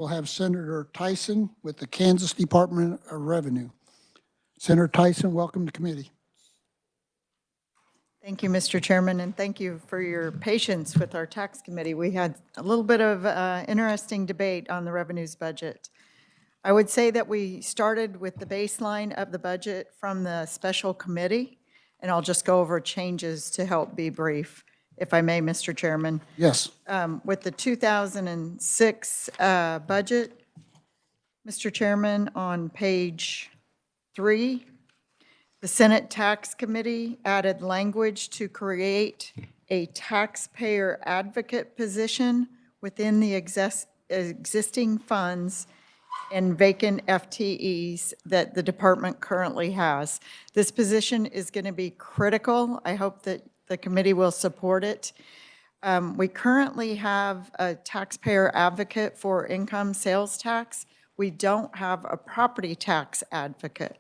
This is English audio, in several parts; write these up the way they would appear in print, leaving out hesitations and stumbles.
We'll have Senator Tyson with the Kansas Department of Revenue. Senator Tyson, welcome to committee. Thank you, Mr. Chairman, and thank you for your patience with our tax committee. We had a little bit of interesting debate on the revenues budget. I would say that we started with the baseline of the budget from the special committee, and I'll just go over changes to help be brief, if I may, Mr. Chairman. Yes. With the 2006 budget, Mr. Chairman, on page 3, the Senate Tax Committee added language to create a taxpayer advocate position within the existing funds and vacant FTEs that the department currently has. This position is going to be critical. I hope that the committee will support it. We currently have a taxpayer advocate for income sales tax. We don't have a property tax advocate.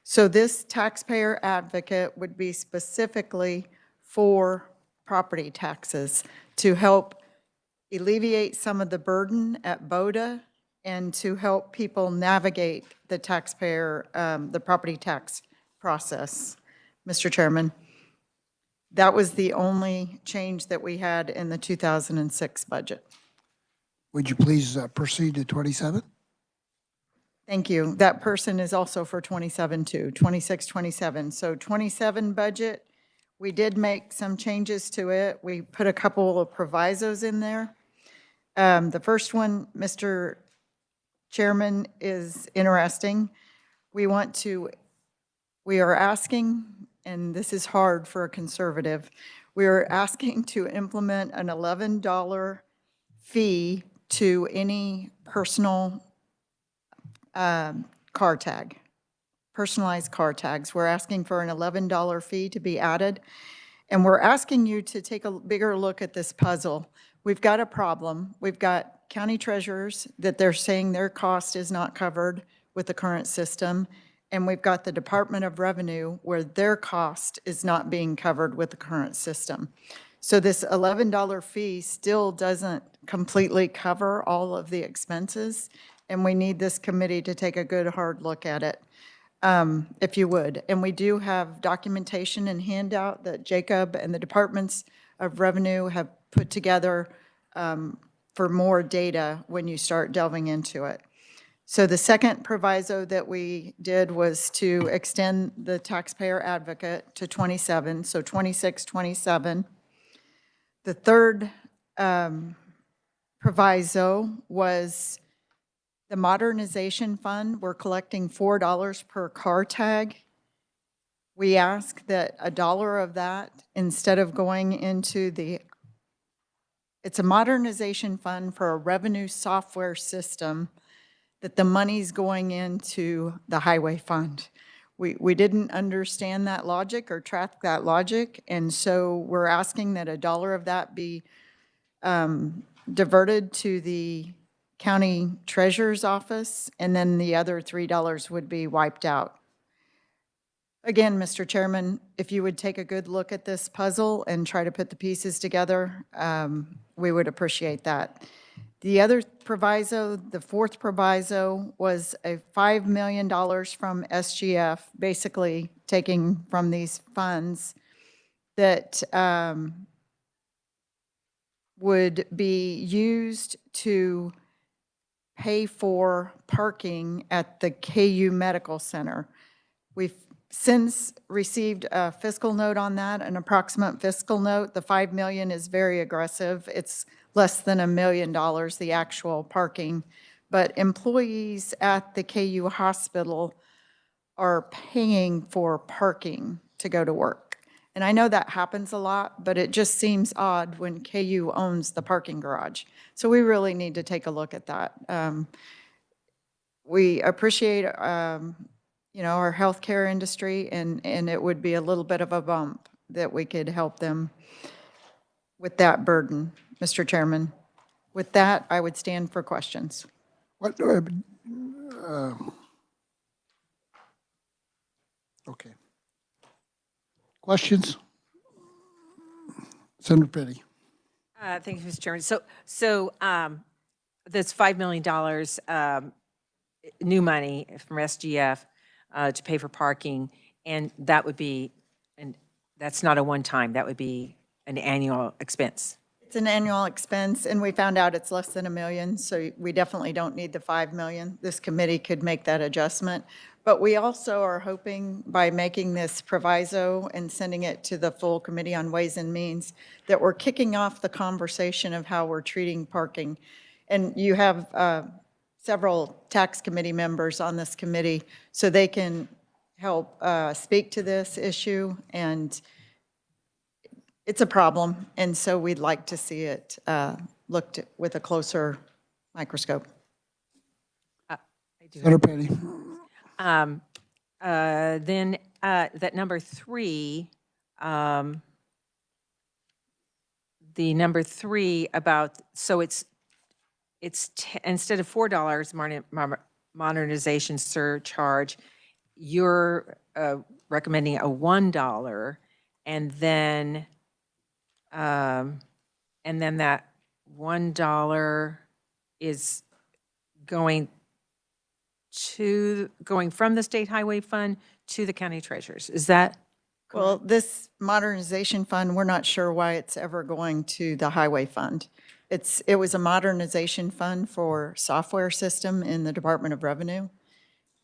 So this taxpayer advocate would be specifically for property taxes to help alleviate some of the burden at BODA and to help people navigate the taxpayer, the property tax process, Mr. Chairman. That was the only change that we had in the 2006 budget. Would you please proceed to 27? Thank you. That person is also for 27 too, 26, 27. So 27 budget, we did make some changes to it. We put a couple of provisos in there. The first one, Mr. Chairman, is interesting. We are asking, and this is hard for a conservative, we are asking to implement an $11 fee to any personal car tag, personalized car tags. We're asking for an $11 fee to be added. And we're asking you to take a bigger look at this puzzle. We've got a problem. We've got county treasurers that they're saying their cost is not covered with the current system. And we've got the Department of Revenue where their cost is not being covered with the current system. So this $11 fee still doesn't completely cover all of the expenses. And we need this committee to take a good, hard look at it, if you would. And we do have documentation and handout that Jacob and the Departments of Revenue have put together for more data when you start delving into it. So the second proviso that we did was to extend the taxpayer advocate to 27, so 26, 27. The third proviso was the modernization fund. We're collecting $4 per car tag. We ask that $1 of that, instead of going into it's a modernization fund for a revenue software system, that the money's going into the highway fund. We didn't understand that logic or track that logic, and so we're asking that $1 of that be diverted to the county treasurer's office, and then the other $3 would be wiped out. Again, Mr. Chairman, if you would take a good look at this puzzle and try to put the pieces together, we would appreciate that. The other proviso, the fourth proviso, was a $5 million from SGF, basically taking from these funds that would be used to pay for parking at the KU Medical Center. We've since received a fiscal note on that, an approximate fiscal note. The $5 million is very aggressive. It's less than $1 million, the actual parking. But employees at the KU hospital are paying for parking to go to work. And I know that happens a lot, but it just seems odd when KU owns the parking garage. So we really need to take a look at that. We appreciate, our healthcare industry, and it would be a little bit of a bump that we could help them with that burden, Mr. Chairman. With that, I would stand for questions. What? Okay. Questions? Senator Petty. Thank you, Mr. Chairman. So That's $5 million new money from SGF to pay for parking, and that would be, and that's not a one-time, that would be an annual expense. It's an annual expense, and we found out it's less than $1 million, so we definitely don't need the $5 million. This committee could make that adjustment. But we also are hoping by making this proviso and sending it to the full Committee on Ways and Means, that we're kicking off the conversation of how we're treating parking. And you have several tax committee members on this committee, so they can help speak to this issue, and it's a problem, and so we'd like to see it looked at with a closer microscope. I do. Senator Petty. Then that number 3, the number 3 about, so it's instead of $4 modernization surcharge, you're recommending a $1, and then that $1 is going from the state highway fund to the county treasurers. Is that correct? Well, this modernization fund, we're not sure why it's ever going to the highway fund. It was a modernization fund for software system in the Department of Revenue.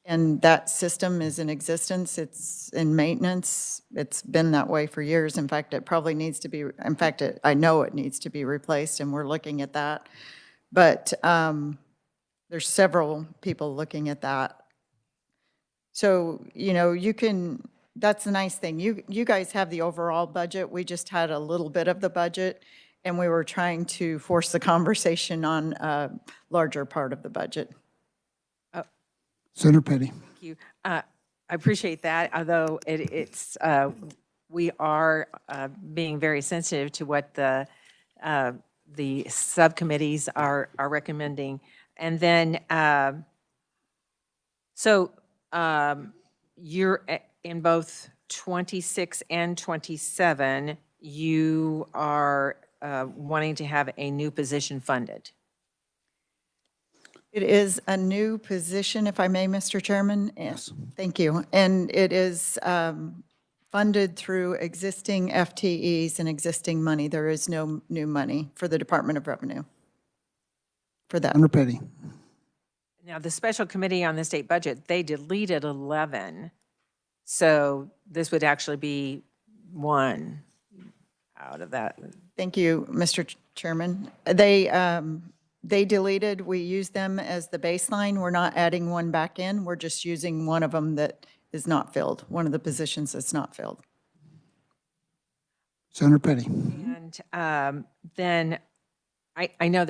And that system is in existence. It's in maintenance. It's been that way for years. In fact, it probably needs to be, in fact, I know it needs to be replaced, and we're looking at that. But there's several people looking at that. So, you know, you can, that's the nice thing. You guys have the overall budget. We just had a little bit of the budget, and we were trying to force the conversation on a larger part of the budget. Senator Petty. Thank you. I appreciate that, although we are being very sensitive to what the subcommittees are recommending. And then, so you're in both 26 and 27, you are wanting to have a new position funded. It is a new position, if I may, Mr. Chairman. Yes. Thank you. And it is funded through existing FTEs and existing money. There is no new money for the Department of Revenue for that. Senator Petty. Now, the special committee on the state budget, they deleted 11. So this would actually be 1 out of that. Thank you, Mr. Chairman. They deleted, we used them as the baseline. We're not adding one back in. We're just using one of them that is not filled, one of the positions that's not filled. Senator Petty. And then I know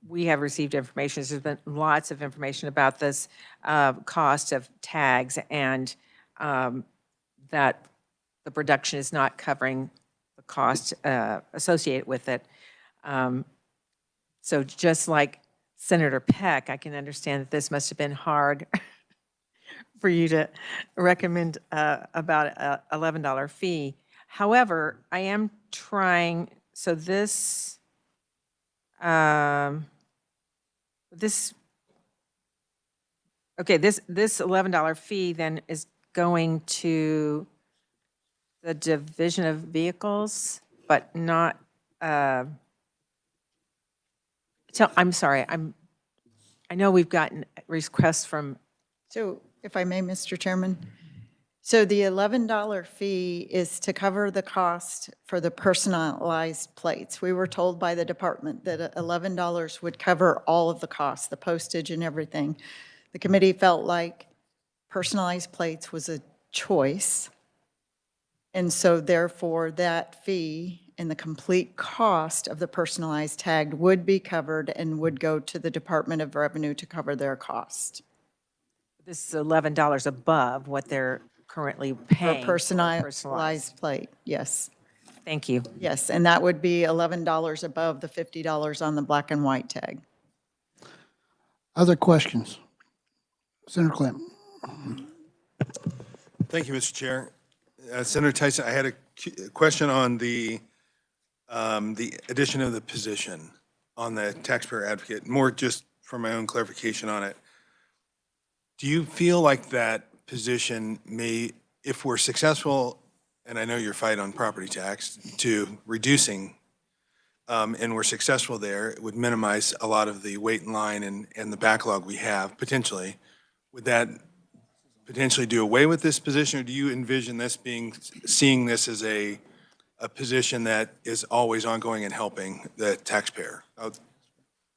we have received information, there's been lots of information about this cost of tags, and that the production is not covering the cost associated with it. So just like Senator Peck, I can understand that this must have been hard for you to recommend about an $11 fee. However, I am trying, so this $11 fee then is going to the Division of Vehicles, but not, I'm sorry, I know we've gotten requests from. So if I may, Mr. Chairman, so the $11 fee is to cover the cost for the personalized plates. We were told by the department that $11 would cover all of the costs, the postage and everything. The committee felt like personalized plates was a choice. And so therefore that fee and the complete cost of the personalized tag would be covered and would go to the Department of Revenue to cover their cost. This is $11 above what they're currently For paying. a personalized plate, yes. Thank you. Yes, and that would be $11 above the $50 on the black and white tag. Other questions? Senator Clem. Thank you, Mr. Chair. Senator Tyson, I had a question on the addition of the position. on the taxpayer advocate, more just for my own clarification on it. Do you feel like that position may, if we're successful, and I know you're fighting on property tax, to reducing, and we're successful there, it would minimize a lot of the wait in line and the backlog we have, potentially. Would that potentially do away with this position, or do you envision this seeing this as a position that is always ongoing and helping the taxpayer?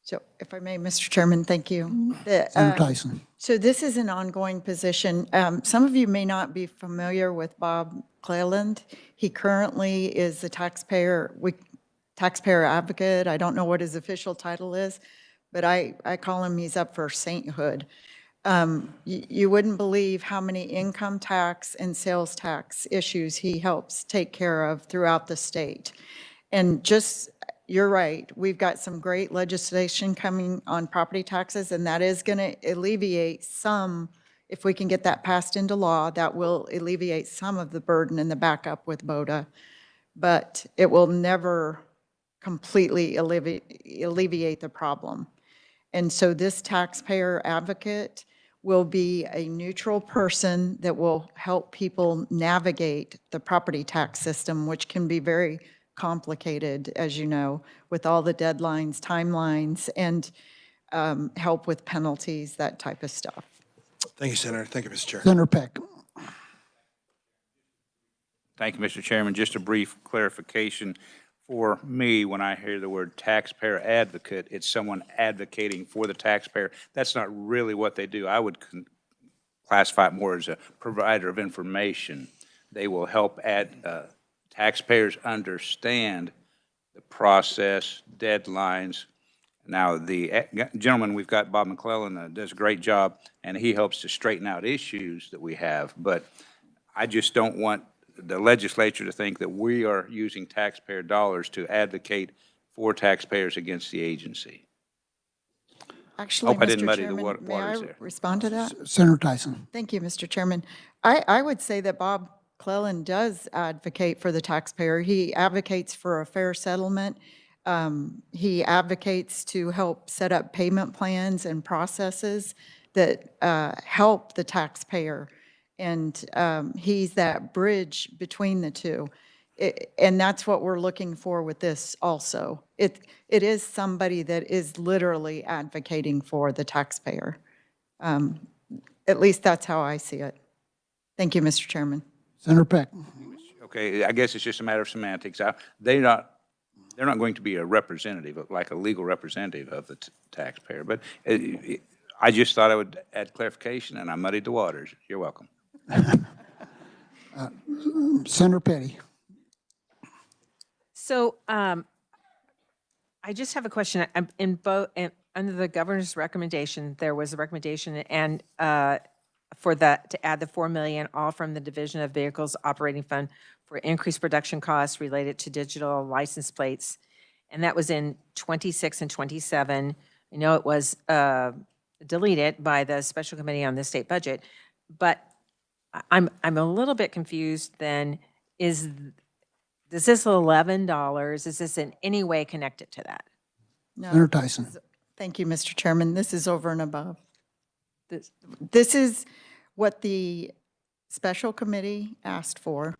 So if I may, Mr. Chairman, thank you. Senator Tyson. So this is an ongoing position. Some of you may not be familiar with Bob Cleland. He currently is the taxpayer advocate. I don't know what his official title is, but I call him, he's up for sainthood. You wouldn't believe how many income tax and sales tax issues he helps take care of throughout the state. And just, you're right, we've got some great legislation coming on property taxes, and that is going to alleviate some, if we can get that passed into law, that will alleviate some of the burden and the backup with BODA. But it will never completely alleviate the problem. And so this taxpayer advocate will be a neutral person that will help people navigate the property tax system, which can be very complicated, as you know, with all the deadlines, timelines, and help with penalties, that type of stuff. Thank you, Senator. Thank you, Mr. Chair. Senator Peck. Thank you, Mr. Chairman. Just a brief clarification. For me, when I hear the word taxpayer advocate, it's someone advocating for the taxpayer. That's not really what they do. I would classify it more as a provider of information. They will help taxpayers understand the process, deadlines. Now, the gentleman we've got, Bob McClellan, does a great job, and he helps to straighten out issues that we have. But I just don't want the legislature to think that we are using taxpayer dollars to advocate for taxpayers against the agency. Actually, Hope I didn't Mr. muddy the Chairman, may I waters there. respond to that? Senator Tyson. Thank you, Mr. Chairman. I would say that Bob Cleland does advocate for the taxpayer. He advocates for a fair settlement. He advocates to help set up payment plans and processes that help the taxpayer. And he's that bridge between the two. And that's what we're looking for with this also. It is somebody that is literally advocating for the taxpayer. At least that's how I see it. Thank you, Mr. Chairman. Senator Peck. Okay, I guess it's just a matter of semantics. They're not going to be a representative, like a legal representative of the taxpayer. But I just thought I would add clarification, and I muddied the waters. You're welcome. Senator Petty. So I just have a question. Under the governor's recommendation, there was a recommendation and to add the $4 million, all from the Division of Vehicles Operating Fund for increased production costs related to digital license plates. And that was in 26 and 27. I know it was deleted by the special committee on the state budget, but I'm a little bit confused then. Does this $11, is this in any way connected to that? No. Senator Tyson. Thank you, Mr. Chairman. This is over and above. This is what the special committee asked for.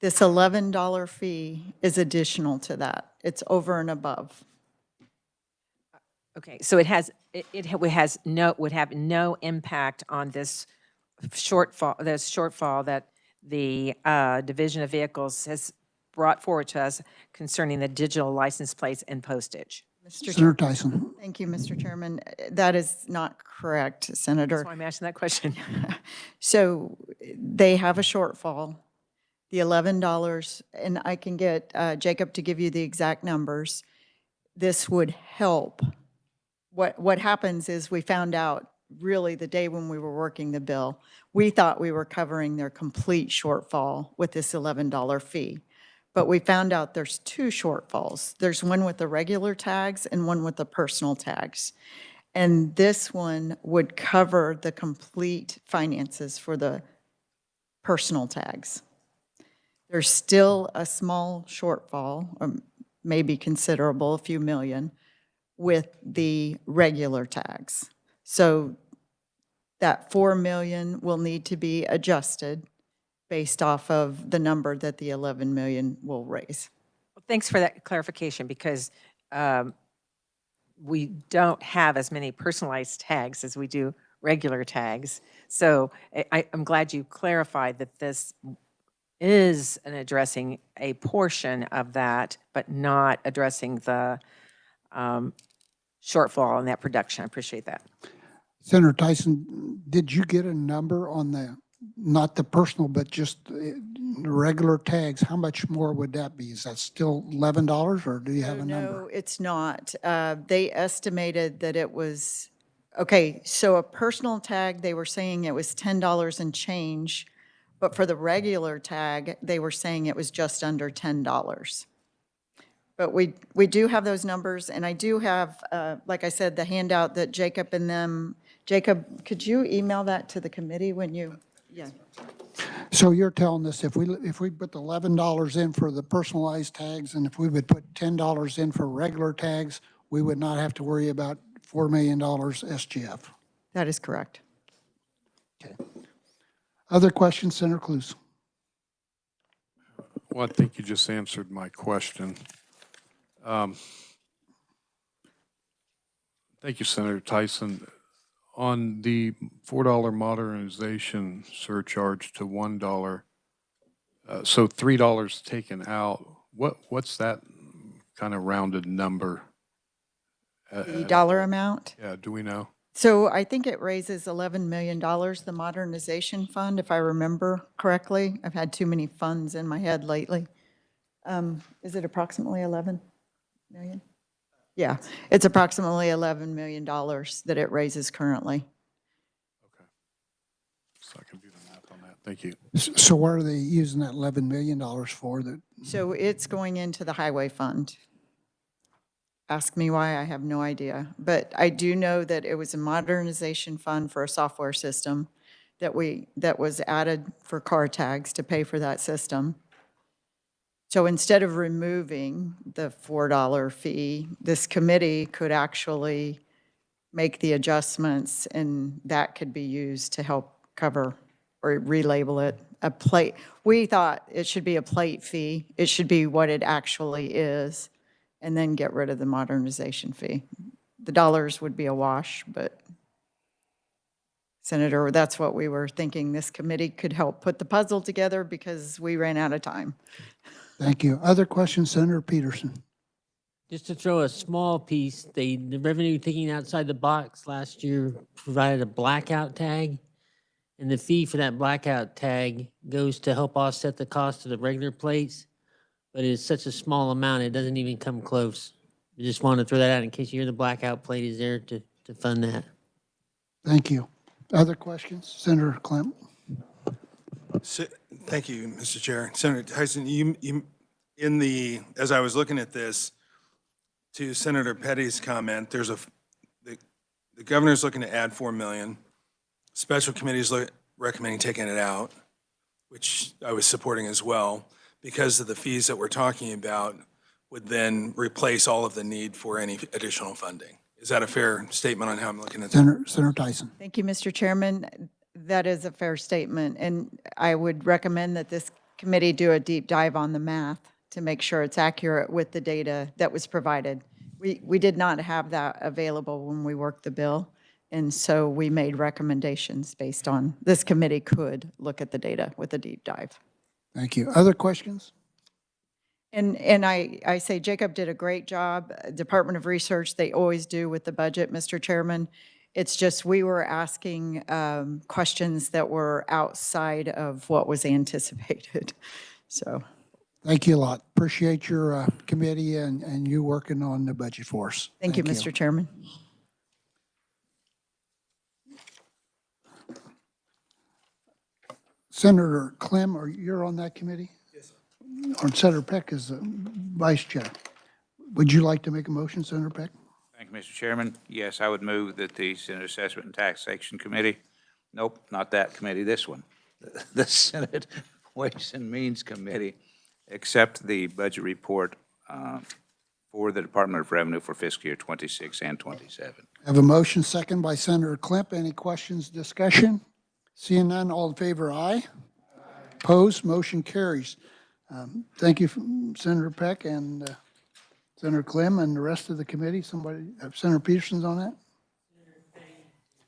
This $11 fee is additional to that. It's over and above. Okay, so would have no impact on this shortfall that the Division of Vehicles has brought forward to us concerning the digital license plates and postage. Senator Tyson. Thank you, Mr. Chairman. That is not correct, Senator. That's why I'm asking that question. So they have a shortfall, the $11, and I can get Jacob to give you the exact numbers. This would help. What happens is we found out really the day when we were working the bill, we thought we were covering their complete shortfall with this $11 fee. But we found out there's two shortfalls. There's one with the regular tags and one with the personal tags. And this one would cover the complete finances for the personal tags. There's still a small shortfall, maybe considerable, a few million, with the regular tags. So that 4 million will need to be adjusted based off of the number that the 11 million will raise. Thanks for that clarification, because we don't have as many personalized tags as we do regular tags. So I'm glad you clarified that this is an addressing a portion of that, but not addressing the shortfall in that production. I appreciate that. Senator Tyson, did you get a number on the, not the personal, but just the regular tags? How much more would that be? Is that still $11 or do you have a number? No, it's not. They estimated that it was, okay, so a personal tag, they were saying it was $10 and change, but for the regular tag, they were saying it was just under $10. But we do have those numbers, and I do have, like I said, the handout that Jacob and them, Jacob, could you email that to the committee when you, yeah. So you're telling us if we put the $11 in for the personalized tags and if we would put $10 in for regular tags, we would not have to worry about $4 million SGF. That is correct. Okay. Other questions, Senator Cluse? Well, I think you just answered my question. Thank you, Senator Tyson. On the $4 modernization surcharge to $1, so $3 taken out, what's that kind of rounded number? The dollar amount? Yeah, do we know? So I think it raises $11 million, the modernization fund, if I remember correctly. I've had too many funds in my head lately. Is it approximately 11 million? Yeah, it's approximately $11 million that it raises currently. Okay. So I can do the math on that. Thank you. So what are they using that $11 million for? That So it's going into the highway fund. Ask me why, I have no idea. But I do know that it was a modernization fund for a software system that was added for car tags to pay for that system. So instead of removing the $4 fee, this committee could actually make the adjustments, and that could be used to help cover or relabel it a plate. We thought it should be a plate fee. It should be what it actually is, and then get rid of the modernization fee. The dollars would be a wash, but Senator, that's what we were thinking. This committee could help put the puzzle together because we ran out of time. Thank you. Other questions, Senator Peterson? Just to throw a small piece, the revenue thinking outside the box last year provided a blackout tag. And the fee for that blackout tag goes to help offset the cost of the regular plates. But it's such a small amount, it doesn't even come close. I just wanted to throw that out in case you hear the blackout plate is there to fund that. Thank you. Other questions? Senator Clem? Thank you, Mr. Chair. Senator Tyson, as I was looking at this, to Senator Petty's comment, the governor's looking to add 4 million. Special committee's recommending taking it out, which I was supporting as well, because of the fees that we're talking about would then replace all of the need for any additional funding. Is that a fair statement on how I'm looking at that? Senator Tyson? Thank you, Mr. Chairman. That is a fair statement, and I would recommend that this committee do a deep dive on the math to make sure it's accurate with the data that was provided. We did not have that available when we worked the bill, and so we made recommendations based on, this committee could look at the data with a deep dive. Thank you. Other questions? And I say Jacob did a great job. Department of Research, they always do with the budget, Mr. Chairman. It's just we were asking questions that were outside of what was anticipated. So, Thank you a lot. Appreciate your committee and you working on the budget for us. thank you, Mr. Chairman. Senator Clem, you're on that committee? Yes, sir. Or Senator Peck is the vice chair. Would you like to make a motion, Senator Peck? Thank you, Mr. Chairman. Yes, I would move that the Senate Assessment and Taxation Committee, nope, not that committee, this one, the Senate Ways and Means Committee, accept the budget report for the Department of Revenue for fiscal year 26 and 27. Have a motion second by Senator Klemp. Any questions, discussion? Seeing none, all in favor, aye. Opposed, motion carries. Thank you, Senator Peck and Senator Clem and the rest of the committee. Somebody, Senator Peterson's on that?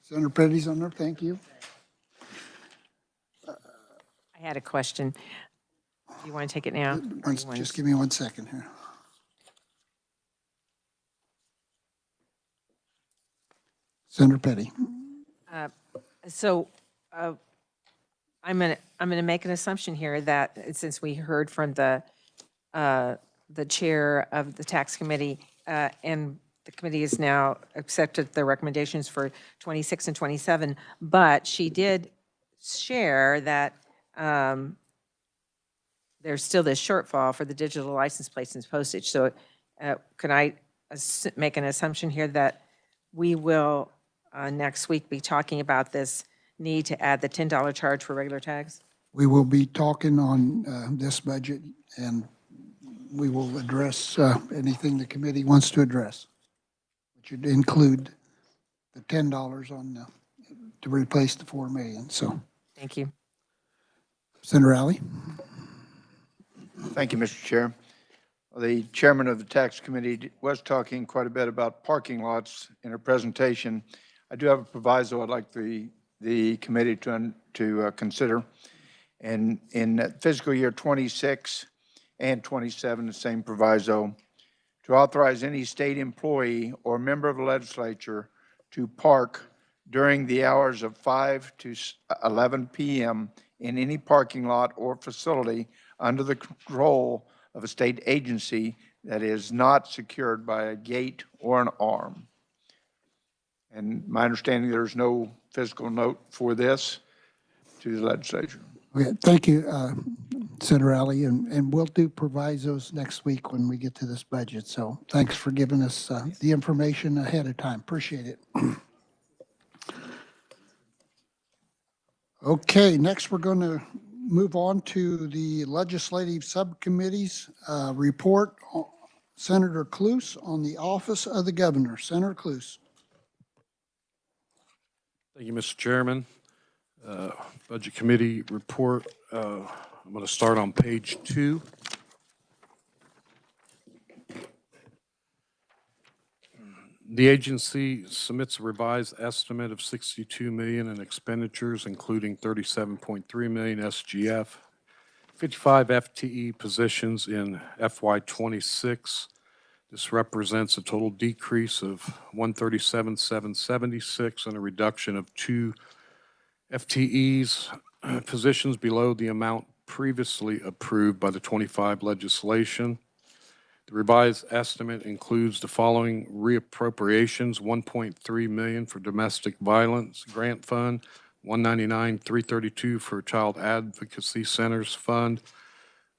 Senator Petty's on there, thank you. I had a question. Do you want to take it now? Just give me 1 second here. Senator Petty. So I'm gonna make an assumption here that since we heard from the chair of the tax committee, and the committee has now accepted the recommendations for 26 and 27, but she did share that there's still this shortfall for the digital license plates and postage. So can I make an assumption here that we will next week be talking about this need to add the $10 charge for regular tags? We will be talking on this budget, and we will address anything the committee wants to address, which would include the $10 on to replace the 4 million. So, Thank you. Senator Alley. Thank you, Mr. Chair. The chairman of the tax committee was talking quite a bit about parking lots in her presentation. I do have a proviso I'd like the committee to consider. And in fiscal year 26 and 27, the same proviso, to authorize any state employee or member of the legislature to park during the hours of 5 to 11 p.m. in any parking lot or facility under the control of a state agency that is not secured by a gate or an arm. And my understanding, there's no fiscal note for this to the legislature. Okay, thank you, Senator Alley, and we'll do provisos next week when we get to this budget. So thanks for giving us the information ahead of time. Appreciate it. Okay, next we're going to move on to the legislative subcommittee's report. Senator Cluse on the office of the governor. Senator Cluse. Thank you, Mr. Chairman. Budget Committee report. I'm going to start on page 2. The agency submits a revised estimate of $62 million in expenditures, including $37.3 million SGF, 55 FTE positions in FY26. This represents a total decrease of 137,776 and a reduction of 2 FTEs, positions below the amount previously approved by the 25 legislation. The revised estimate includes the following reappropriations: $1.3 million for domestic violence grant fund, $199,332 for child advocacy centers fund,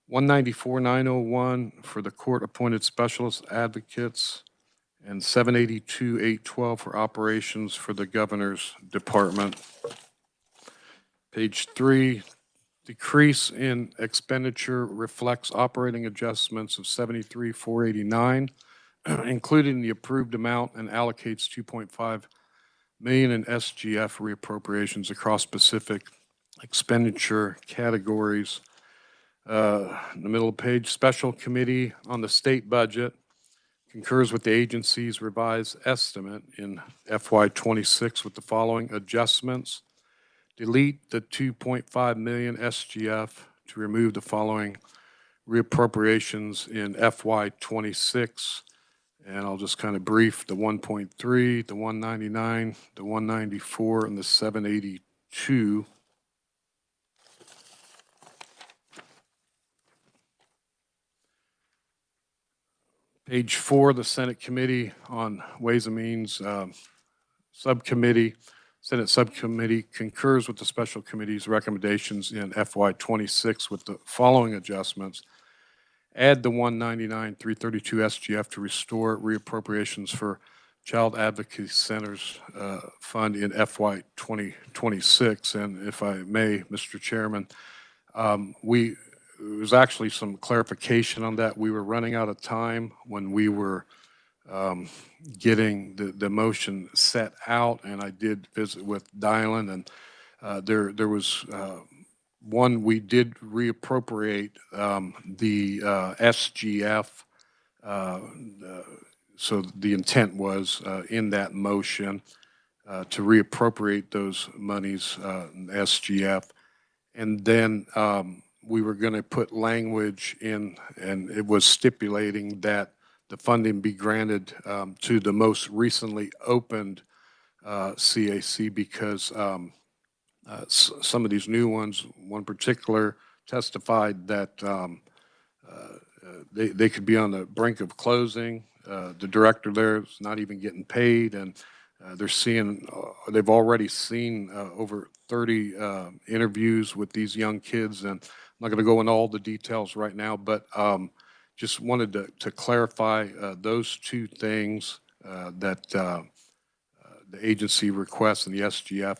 $194,901 for the court-appointed specialist advocates, and $782,812 for operations for the governor's department. Page 3. Decrease in expenditure reflects operating adjustments of 73,489, including the approved amount, and allocates 2.5 million in SGF reappropriations across specific expenditure categories. In the middle of the page, Special Committee on the State Budget concurs with the agency's revised estimate in FY26 with the following adjustments. Delete the 2.5 million SGF to remove the following reappropriations in FY26. And I'll just kind of brief the 1.3, the 199, the 194, and the 782. Page 4, the Senate Committee on Ways and Means Subcommittee. Senate Subcommittee concurs with the Special Committee's recommendations in FY26 with the following adjustments. Add the 199,332 SGF to restore reappropriations for Child Advocacy Centers Fund in FY 2026. And if I may, Mr. Chairman, we there was actually some clarification on that. We were running out of time when we were getting the motion set out, and I did visit with Dylan, and there was one, we did reappropriate the SGF. So the intent was in that motion to reappropriate those monies, SGF. And then we were going to put language in, and it was stipulating that the funding be granted to the most recently opened CAC, because some of these new ones, one particular testified that they could be on the brink of closing. The director there is not even getting paid, and they're seeing, they've already seen over 30 interviews with these young kids, and I'm not going to go into all the details right now, but just wanted to clarify those two things that the agency requests and the SGF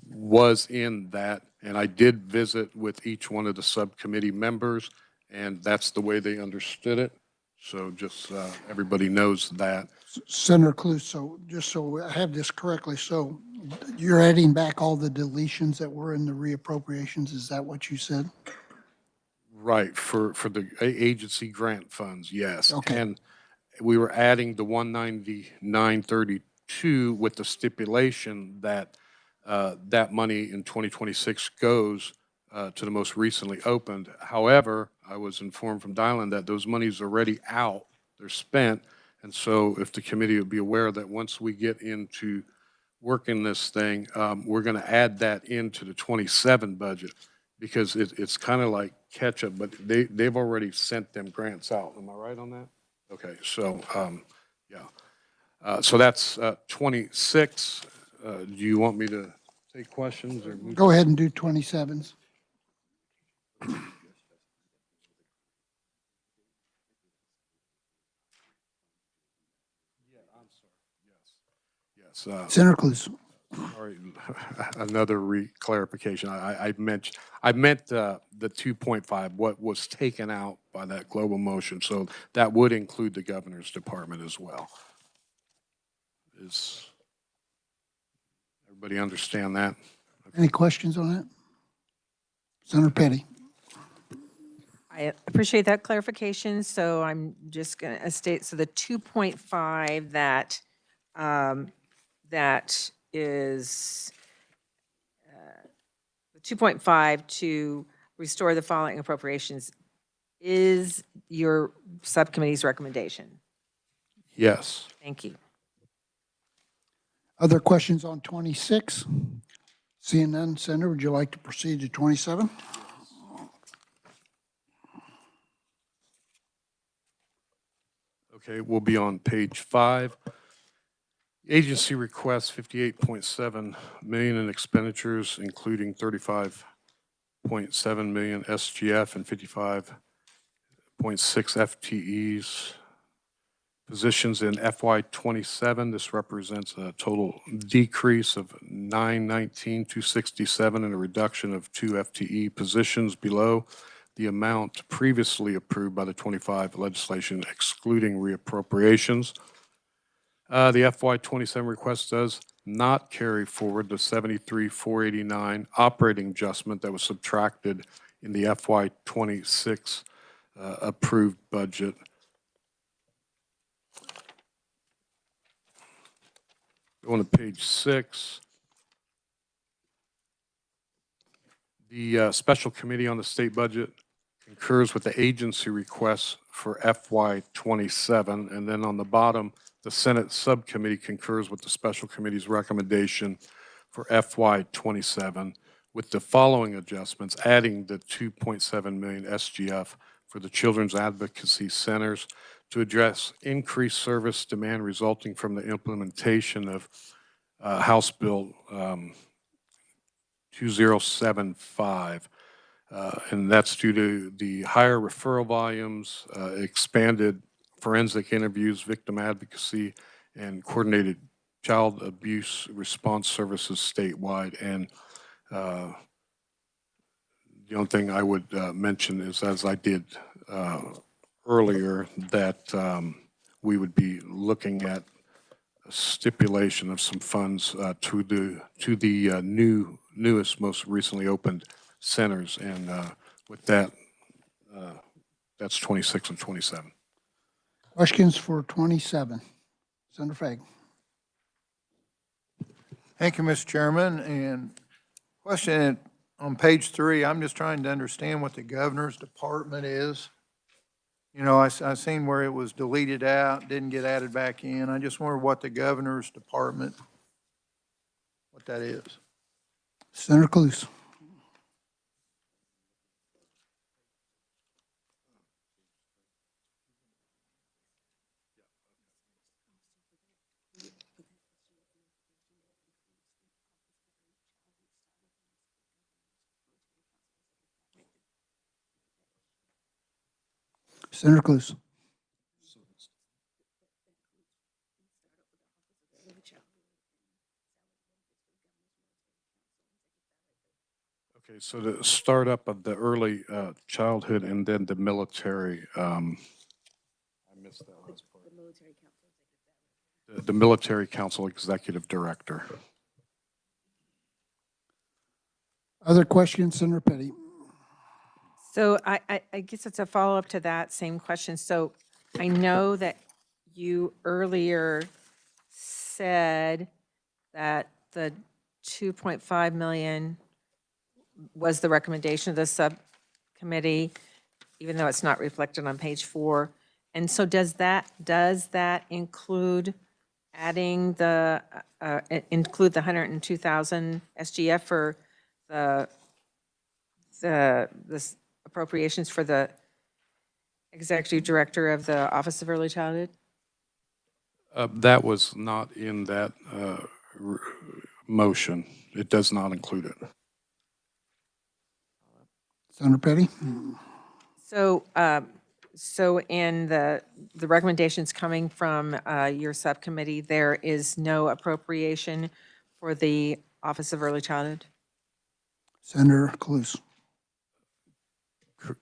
was in that. And I did visit with each one of the subcommittee members, and that's the way they understood it. So just everybody knows that. Senator Cluse, so just so I have this correctly, so you're adding back all the deletions that were in the reappropriations, is that what you said? Right, for the agency grant funds, yes. Okay. And we were adding the 199.32 with the stipulation that that money in 2026 goes to the most recently opened. However, I was informed from Dylan that those monies are already out, they're spent. And so if the committee would be aware that once we get into working this thing, we're going to add that into the 27 budget, because it's kind of like catch up, but they've already sent them grants out. Am I right on that? Okay, so, yeah. So that's 26. Do you want me to take questions or move? Go ahead and do 27s. Yes. Senator Cluse. Sorry, another clarification. I meant the 2.5, what was taken out by that global motion. So that would include the governor's department as well. Is everybody understand that? Any questions on that? Senator Petty. I appreciate that clarification. So I'm just going to state, so the 2.5 that, that is, the 2.5 to restore the following appropriations is your subcommittee's recommendation. Yes. Thank you. Other questions on 26? Seeing none, Senator, would you like to proceed to 27? Okay, we'll be on page 5. Agency requests 58.7 million in expenditures, including 35.7 million SGF and 55.6 FTEs. Positions in FY27, this represents a total decrease of 919,267 and a reduction of 2 FTE positions below the amount previously approved by the 25 legislation, excluding reappropriations. The FY27 request does not carry forward the 73,489 operating adjustment that was subtracted in the FY26 approved budget. Going to page 6. The Special Committee on the State Budget concurs with the agency requests for FY27. And then on the bottom, the Senate Subcommittee concurs with the Special Committee's recommendation for FY27 with the following adjustments: adding the 2.7 million SGF for the Children's Advocacy Centers to address increased service demand resulting from the implementation of House Bill 2075. And that's due to the higher referral volumes, expanded forensic interviews, victim advocacy, and coordinated child abuse response services statewide. And The only thing I would mention is, as I did earlier, that we would be looking at a stipulation of some funds to the newest, most recently opened centers, and with that, that's 26 and 27. Questions for 27? Senator Fagan. Thank you, Mr. Chairman. And question on page 3, I'm just trying to understand what the governor's department is. You know, I seen where it was deleted out, didn't get added back in. I just wonder what the governor's department, what that is. Senator Cluse. Senator Cluse. Okay, so the startup of the early childhood and then the military, I missed that last part. The Military Council Executive Director. Other questions, Senator Petty? So I guess it's a follow-up to that same question. So I know that you earlier said that the 2.5 million was the recommendation of the subcommittee, even though it's not reflected on page 4. And so does that include adding include the 102,000 SGF for this appropriations for the executive director of the Office of Early Childhood? That was not in that motion. It does not include it. Senator Petty? So, so in the recommendations coming from your subcommittee, there is no appropriation for the Office of Early Childhood? Senator Cluse.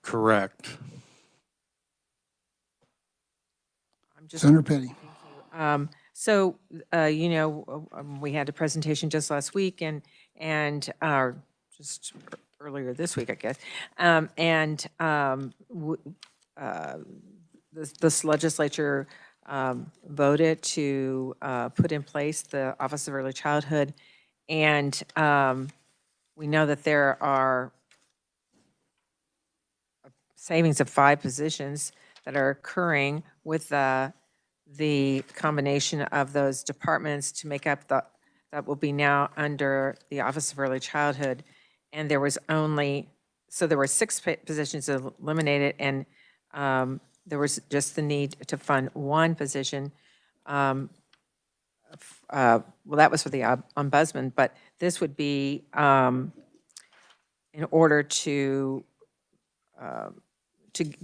Correct. I'm just, Senator Petty? so, you know, we had a presentation just last week and just earlier this week, I guess. This legislature voted to put in place the Office of Early Childhood. And we know that there are savings of 5 positions that are occurring with the combination of those departments to make up that will be now under the Office of Early Childhood. And there was only, so there were 6 positions eliminated, and there was just the need to fund 1 position. Well, that was for the ombudsman, but this would be in order to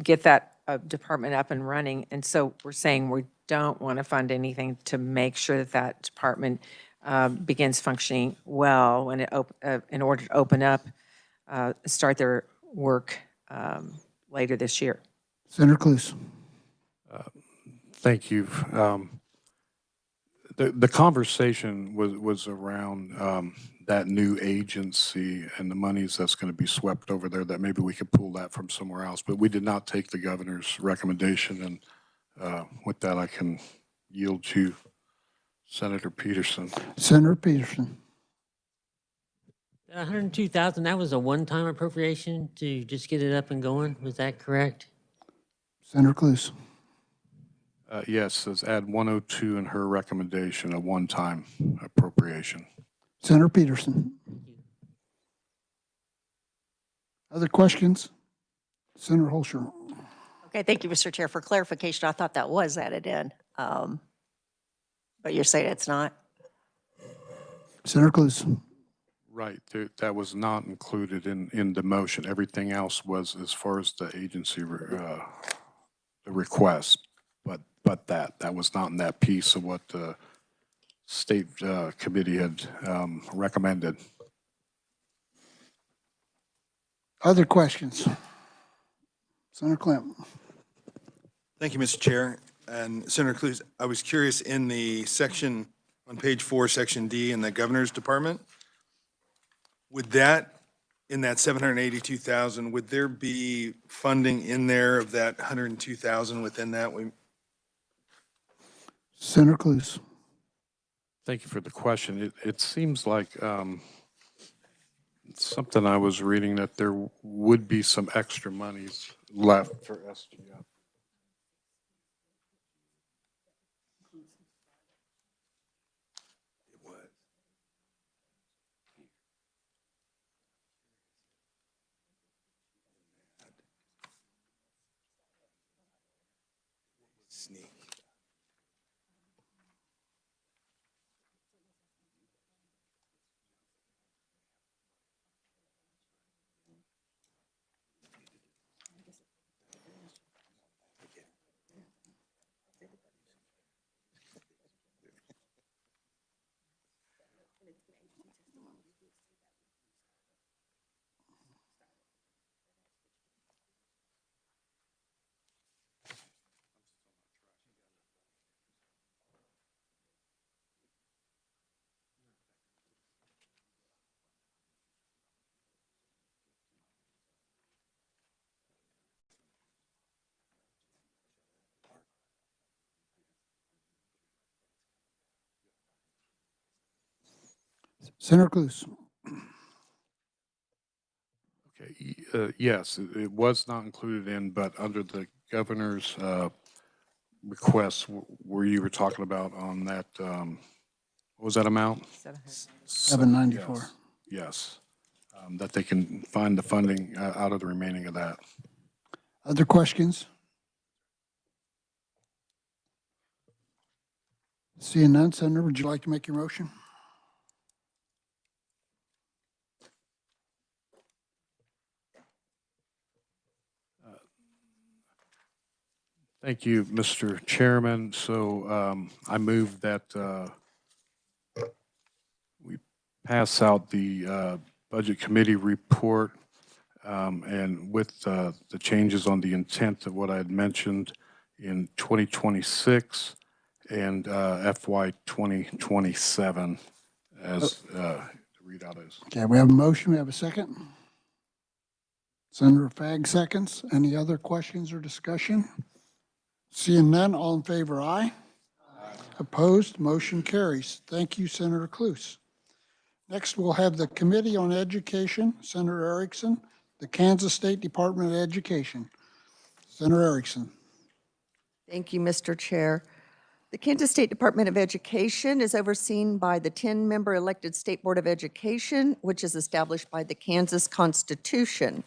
get that department up and running. And so we're saying we don't want to fund anything to make sure that that department begins functioning well when in order to open up, start their work later this year. Senator Cluse. Thank you. The conversation was around that new agency and the monies that's going to be swept over there, that maybe we could pull that from somewhere else. But we did not take the governor's recommendation. And with that, I can yield to Senator Peterson. Senator Peterson. That 102,000, that was a one-time appropriation to just get it up and going. Was that correct? Senator Cluse. Yes, says add 102 in her recommendation, a one-time appropriation. Senator Peterson. Other questions? Senator Holscher. Okay, thank you, Mr. Chair. For clarification, I thought that was added in, but you're saying it's not? Senator Cluse. Right, that was not included in the motion. Everything else was as far as the agency, the request, but that was not in that piece of what the state committee had recommended. Other questions? Senator Clinton. Thank you, Mr. Chair. And Senator Clues, I was curious in the section, on page 4, section D in the Governor's Department, would that, in that 782,000, would there be funding in there of that 102,000 within that? Senator Clues. Thank you for the question. It seems like something I was reading that there would be some extra monies left for SGF. Sneak. Senator Clues. Okay, yes, it was not included in, but under the governor's request where you were talking about on that, what was that amount? 794. Yes, yes. That they can find the funding out of the remaining of that. Other questions? Seeing none, Senator, would you like to make your motion? Thank you, Mr. Chairman. So I move that we pass out the Budget Committee report and with the changes on the intent of what I had mentioned in 2026 and FY 2027 as the readout is. Okay, we have a motion. We have a second. Senator Fagg seconds. Any other questions or discussion? Seeing none, all in favor, aye. Opposed, motion carries. Thank you, Senator Clues. Next, we'll have the Committee on Education, Senator Erickson, the Kansas State Department of Education. Senator Erickson. Thank you, Mr. Chair. The Kansas State Department of Education is overseen by the 10-member elected State Board of Education, which is established by the Kansas Constitution.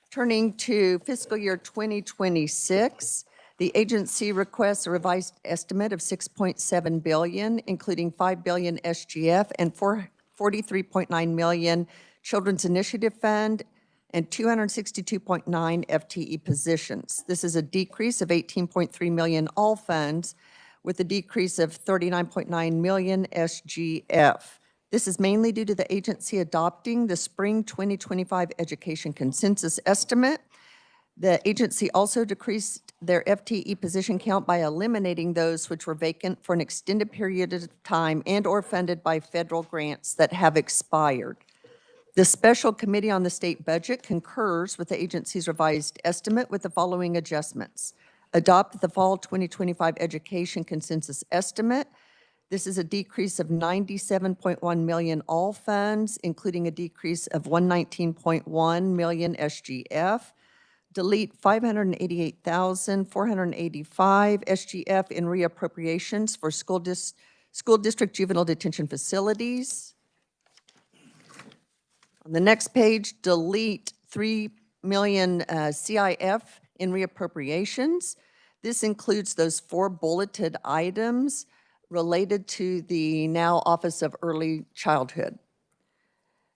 Turning to fiscal year 2026, the agency requests a revised estimate of $6.7 billion, including $5 billion SGF and $43.9 million Children's Initiative Fund and 262.9 FTE positions. This is a decrease of 18.3 million all funds with a decrease of 39.9 million SGF. This is mainly due to the agency adopting the spring 2025 education consensus estimate. The agency also decreased their FTE position count by eliminating those which were vacant for an extended period of time and/or funded by federal grants that have expired. The Special Committee on the State Budget concurs with the agency's revised estimate with the following adjustments. Adopt the fall 2025 education consensus estimate. This is a decrease of 97.1 million all funds, including a decrease of 119.1 million SGF. Delete 588,485 SGF in reappropriations for school district juvenile detention facilities. On the next page, delete 3 million CIF in reappropriations. This includes those 4 bulleted items related to the now Office of Early Childhood.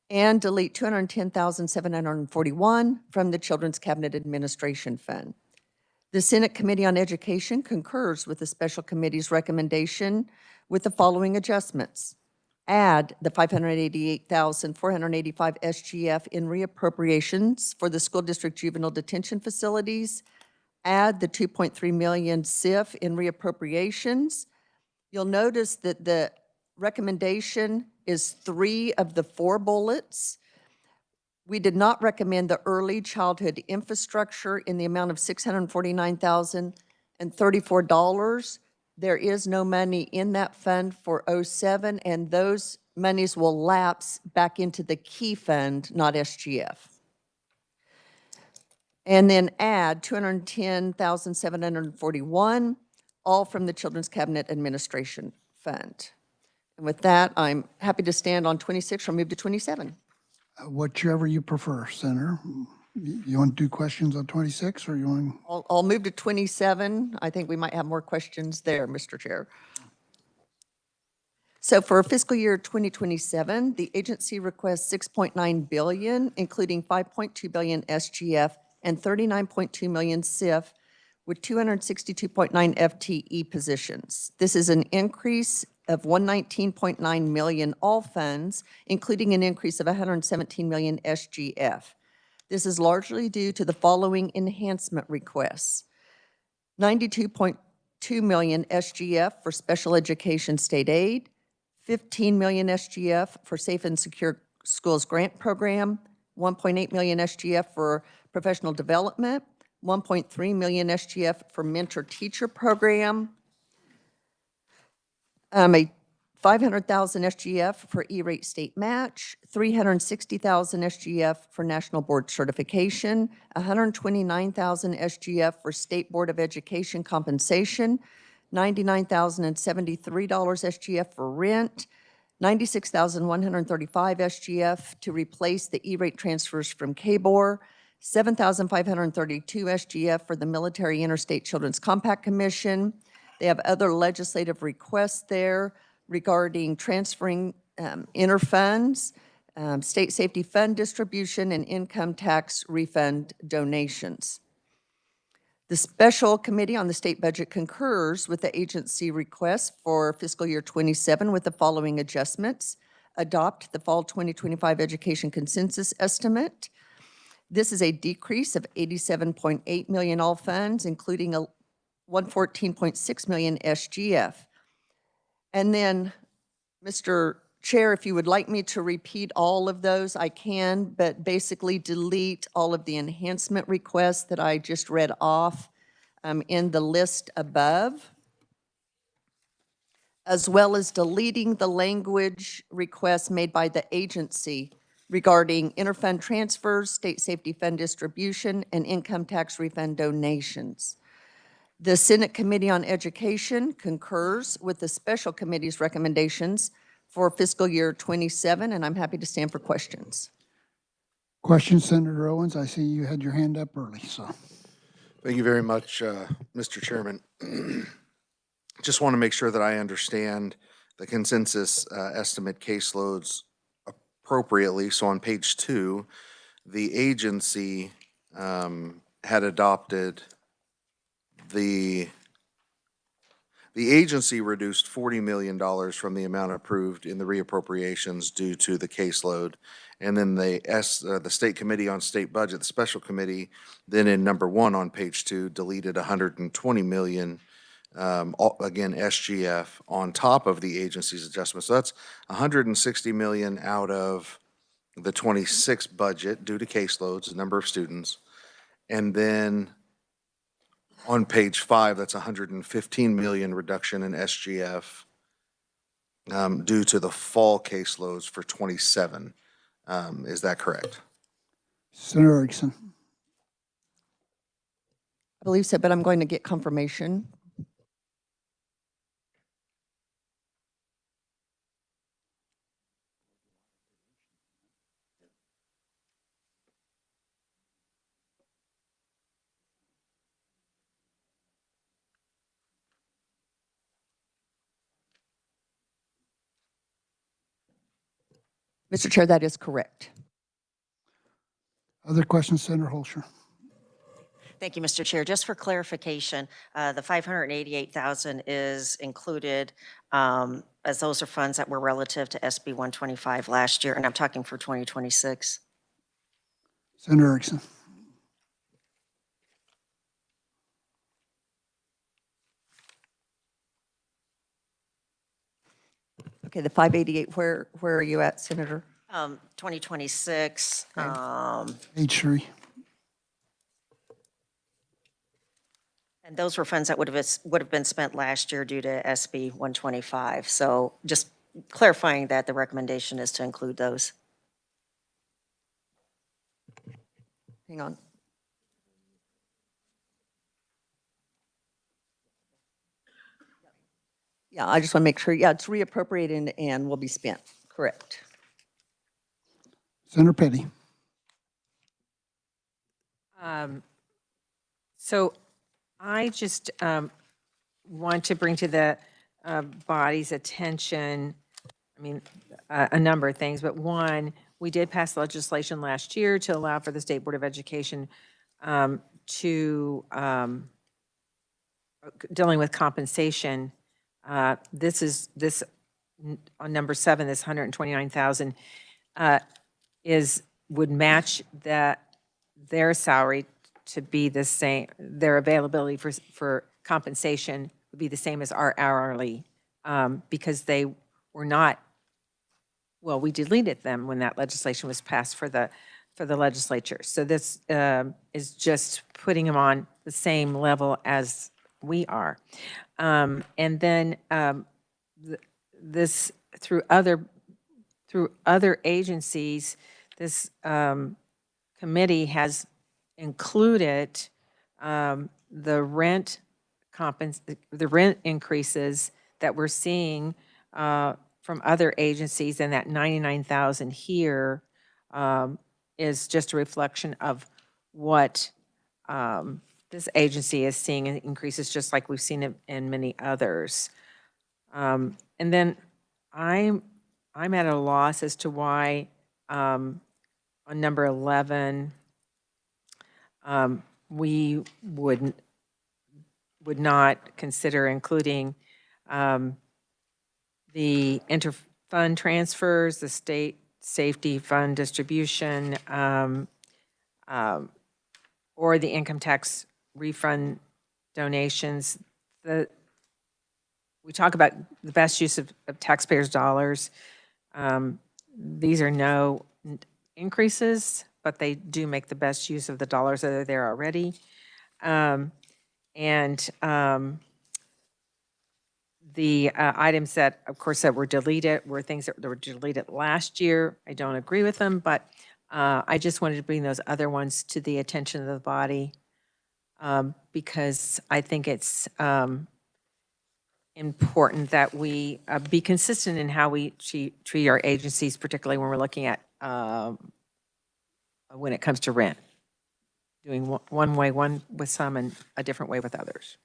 And delete 210,741 from the Children's Cabinet Administration Fund. The Senate Committee on Education concurs with the Special Committee's recommendation with the following adjustments. add the 588,485 SGF in reappropriations for the school district juvenile detention facilities, add the 2.3 million SIF in reappropriations. You'll notice that the recommendation is 3 of the 4 bullets. We did not recommend the early childhood infrastructure in the amount of $649,034. There is no money in that fund for '07, and those monies will lapse back into the key fund, not SGF. And then add 210,741, all from the Children's Cabinet Administration Fund. And with that, I'm happy to stand on 26 or move to 27. Whichever you prefer, Senator. You want to do questions on 26 or you want? I'll move to 27. I think we might have more questions there, Mr. Chair. So for fiscal year 2027, the agency requests $6.9 billion, including $5.2 billion SGF and $39.2 million SIF, with 262.9 FTE positions. This is an increase of $119.9 million all funds, including an increase of $117 million SGF. This is largely due to the following enhancement requests: $92.2 million SGF for special education state aid, $15 million SGF for Safe and Secure Schools Grant Program, $1.8 million SGF for professional development, $1.3 million SGF for mentor teacher program, a $500,000 SGF for E-rate state match, $360,000 SGF for national board certification, $129,000 SGF for State Board of Education compensation, $99,073 SGF for rent, $96,135 SGF to replace the E-rate transfers from KBOR, $7,532 SGF for the Military Interstate Children's Compact Commission. They have other legislative requests there regarding transferring interfunds, state safety fund distribution, and income tax refund donations. The Special Committee on the State Budget concurs with the agency request for fiscal year 27 with the following adjustments. Adopt the fall 2025 education consensus estimate. This is a decrease of $87.8 million all funds, including a $114.6 million SGF. And then, Mr. Chair, if you would like me to repeat all of those, I can, but basically delete all of the enhancement requests that I just read off in the list above, as well as deleting the language requests made by the agency regarding interfund transfers, state safety fund distribution, and income tax refund donations. The Senate Committee on Education concurs with the Special Committee's recommendations for fiscal year 27, and I'm happy to stand for questions. Questions, Senator Owens? I see you had your hand up early, so. Thank you very much, Mr. Chairman. Just want to make sure that I understand the consensus estimate caseloads appropriately. So on page 2, the agency had adopted the agency reduced $40 million from the amount approved in the reappropriations due to the caseload. And then the State Committee on State Budget, the Special Committee, then in number 1 on page 2, deleted $120 million, again, SGF, on top of the agency's adjustment. So that's $160 million out of the 26 budget due to caseloads, the number of students. And then on page 5, that's $115 million reduction in SGF due to the fall caseloads for 27. Is that correct? Senator Erickson. I believe so, but I'm going to get confirmation. Mr. Chair, that is correct. Other questions, Senator Holscher? Thank you, Mr. Chair. Just for clarification, the 588,000 is included as those are funds that were relative to SB 125 last year, and I'm talking for 2026. Senator Erickson. Okay, the 588, where are you at, Senator? 2026, Page 3. and those were funds that would have been spent last year due to SB 125. So just clarifying that the recommendation is to include those. Hang on. Yeah, I just want to make sure, yeah, it's reappropriated and will be spent, correct. Senator Petty. So I just want to bring to the body's attention, I mean, a number of things, but one, we did pass legislation last year to allow for the State Board of Education to dealing with compensation. This on number 7, this 129,000 would match their salary to be the same, their availability for compensation would be the same as our hourly, because they were not, well, we deleted them when that legislation was passed for the legislature. So this is just putting them on the same level as we are. And then this through other agencies, this committee has included the rent increases that we're seeing from other agencies, and that 99,000 here is just a reflection of what this agency is seeing in increases, just like we've seen it in many others. And then I'm at a loss as to why on number 11 we would not consider including the interfund transfers, the state safety fund distribution, or the income tax refund donations. We talk about the best use of taxpayers' dollars. These are no increases, but they do make the best use of the dollars that are there already. The items that, of course, that were deleted were things that were deleted last year. I don't agree with them, but I just wanted to bring those other ones to the attention of the body because I think it's important that we be consistent in how we treat our agencies, particularly when we're looking at when it comes to rent, doing one way with some and a different way with others.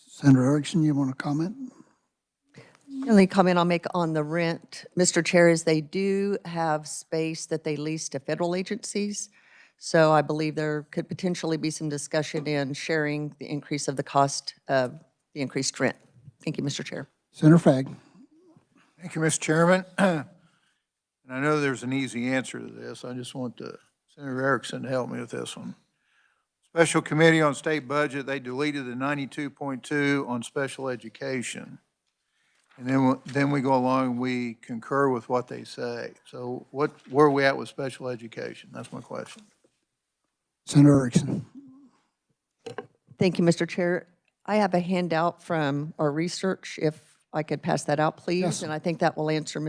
Senator Erickson, you want to comment? The only comment I'll make on the rent, Mr. Chair, is they do have space that they lease to federal agencies. So I believe there could potentially be some discussion in sharing the increase of the cost of the increased rent. Thank you, Mr. Chair. Senator Fagg. Thank you, Mr. Chairman. And I know there's an easy answer to this. I just want Senator Erickson to help me with this one. Special Committee on State Budget, they deleted the 92.2 on special education. And then we go along and we concur with what they say. So where are we at with special education? That's my question. Senator Erickson. Thank you, Mr. Chair. I have a handout from our research, if I could pass that out, please. Yes. And I think that will answer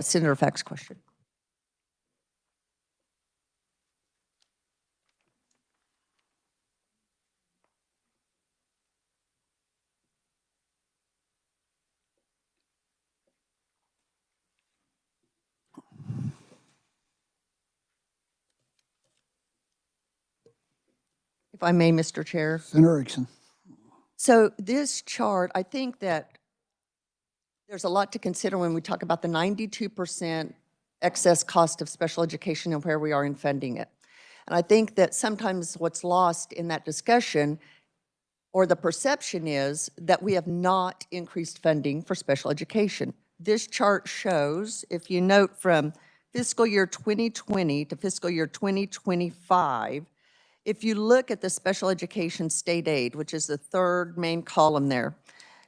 Senator Fagg's question. If I may, Mr. Chair. Senator Erickson. So this chart, I think that there's a lot to consider when we talk about the 92% excess cost of special education and where we are in funding it. And I think that sometimes what's lost in that discussion, or the perception is, that we have not increased funding for special education. This chart shows, if you note from fiscal year 2020 to fiscal year 2025, if you look at the special education state aid, which is the third main column there,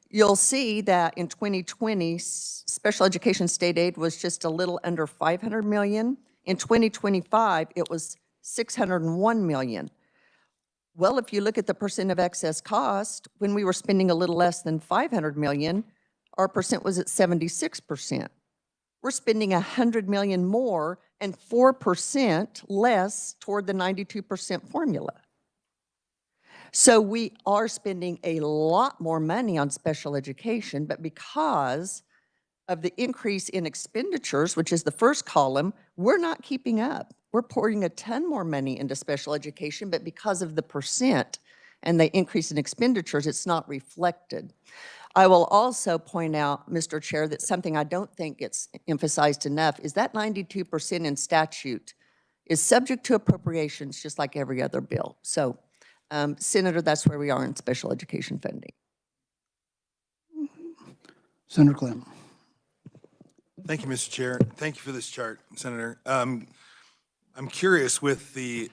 you'll see that in 2020, special education state aid was just a little under 500 million. In 2025, it was 601 million. Well, if you look at the percent of excess cost, when we were spending a little less than 500 million, our percent was at 76%. We're spending 100 million more and 4% less toward the 92% formula. So we are spending a lot more money on special education, but because of the increase in expenditures, which is the first column, we're not keeping up. We're pouring a ton more money into special education, but because of the percent and the increase in expenditures, it's not reflected. I will also point out, Mr. Chair, that something I don't think gets emphasized enough is that 92% in statute is subject to appropriations just like every other bill. So, Senator, that's where we are in special education funding. Senator Clem. Thank you, Mr. Chair. Thank you for this chart, Senator. I'm curious with the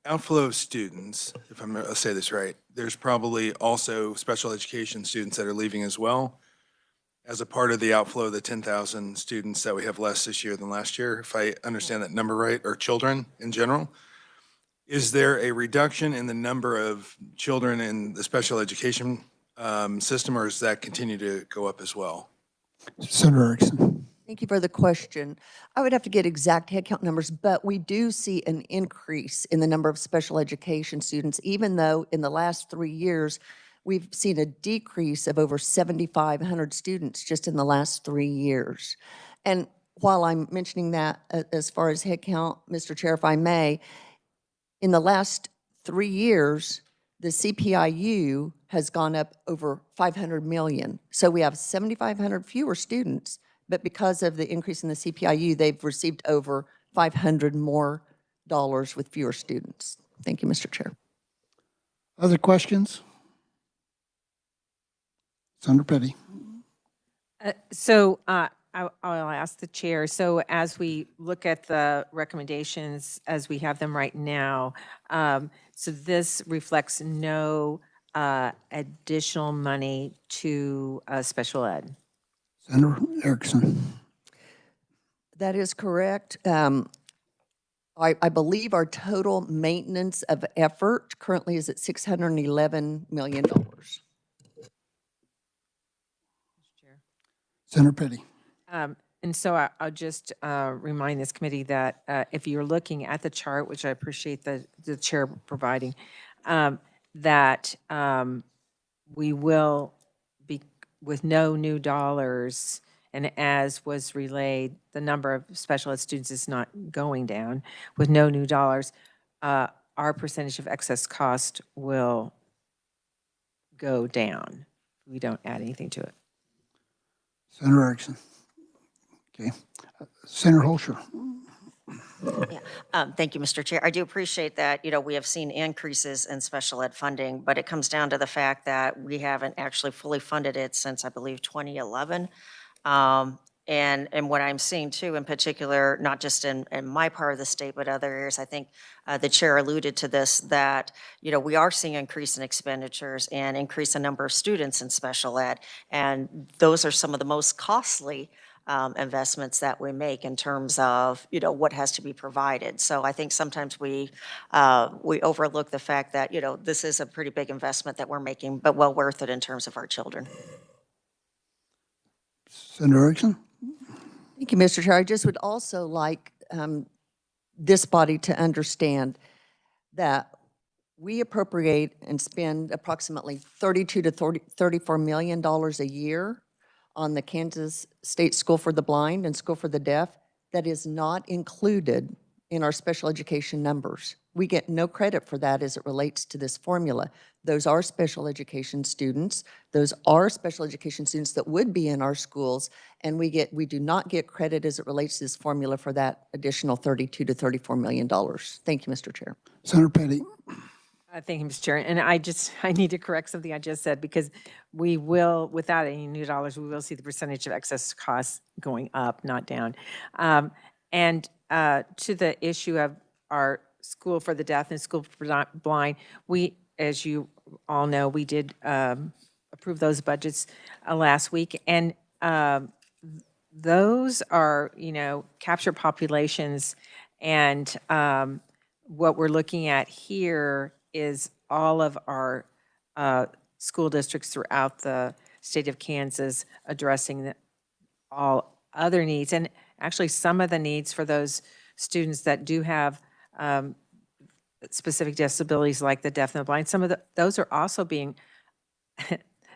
outflow of students, if I'll say this right, there's probably also special education students that are leaving as well as a part of the outflow of the 10,000 students that we have less this year than last year, if I understand that number right, or children in general. Is there a reduction in the number of children in the special education system, or does that continue to go up as well? Senator Erickson. Thank you for the question. I would have to get exact headcount numbers, but we do see an increase in the number of special education students, even though in the last 3 years, we've seen a decrease of over 7,500 students just in the last 3 years. And while I'm mentioning that as far as headcount, Mr. Chair, if I may, in the last 3 years, the CPIU has gone up over 500 million. So we have 7,500 fewer students, but because of the increase in the CPIU, they've received over 500 more dollars with fewer students. Thank you, Mr. Chair. Other questions? Senator Petty. I'll ask the chair. So as we look at the recommendations as we have them right now, so this reflects no additional money to special ed. Senator Erickson. That is correct. I believe our total maintenance of effort currently is at $611 million. Senator Petty. And so I'll just remind this committee that if you're looking at the chart, which I appreciate the chair providing, that we will be with no new dollars, and as was relayed, the number of special ed students is not going down. With no new dollars, our percentage of excess cost will go down. We don't add anything to it. Senator Erickson. Okay. Senator Holscher. Yeah. Thank you, Mr. Chair. I do appreciate that, we have seen increases in special ed funding, but it comes down to the fact that we haven't actually fully funded it since, I believe, 2011. And what I'm seeing too, in particular, not just in my part of the state, but other areas, I think the chair alluded to this, that, we are seeing increase in expenditures and increase in number of students in special ed. And those are some of the most costly investments that we make in terms of, what has to be provided. So I think sometimes we overlook the fact that, this is a pretty big investment that we're making, but well worth it in terms of our children. Senator Erickson. Thank you, Mr. Chair. I just would also like this body to understand that we appropriate and spend approximately $32 to $34 million a year on the Kansas State School for the Blind and School for the Deaf. That is not included in our special education numbers. we get no credit for that as it relates to this formula. Those are special education students. Those are special education students that would be in our schools, and we do not get credit as it relates to this formula for that additional $32 to $34 million. Thank you, Mr. Chair. Senator Petty. Thank you, Mr. Chair. And I need to correct something I just said, because we will, without any new dollars, we will see the percentage of excess costs going up, not down. And to the issue of our School for the Deaf and School for the Blind, we, as you all know, we did approve those budgets last week. And those are, capture populations. And what we're looking at here is all of our school districts throughout the state of Kansas addressing all other needs. And actually, some of the needs for those students that do have specific disabilities like the deaf and the blind, those are also being,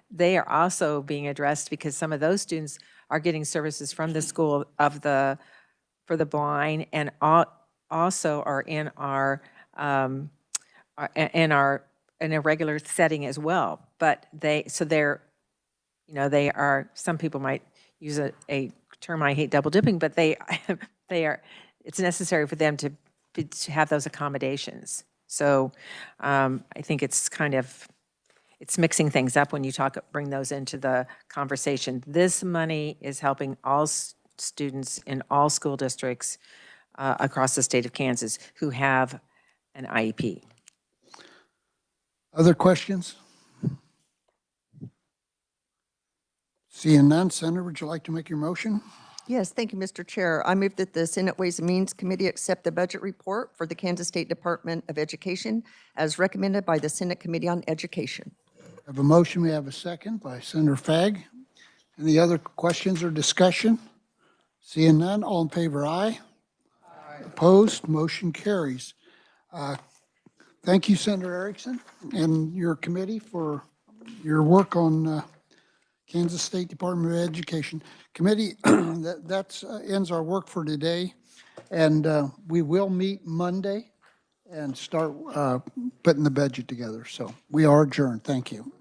they are also being addressed, because some of those students are getting services from the school for the blind, and also are in a regular setting as well. But they are, some people might use a term, I hate double dipping, but they are, it's necessary for them to have those accommodations. So I think it's it's mixing things up when you bring those into the conversation. This money is helping all students in all school districts across the state of Kansas who have an IEP. Other questions? Seeing none, Senator, would you like to make your motion? Yes, thank you, Mr. Chair. I move that the Senate Ways and Means Committee accept the budget report for the Kansas State Department of Education as recommended by the Senate Committee on Education. I have a motion. We have a second by Senator Fagg. Any other questions or discussion? Seeing none, all in favor, aye. Aye. Opposed, motion carries. Thank you, Senator Erickson, and your committee for your work on Kansas State Department of Education. Committee, that ends our work for today, and we will meet Monday and start putting the budget together. So we are adjourned. Thank you.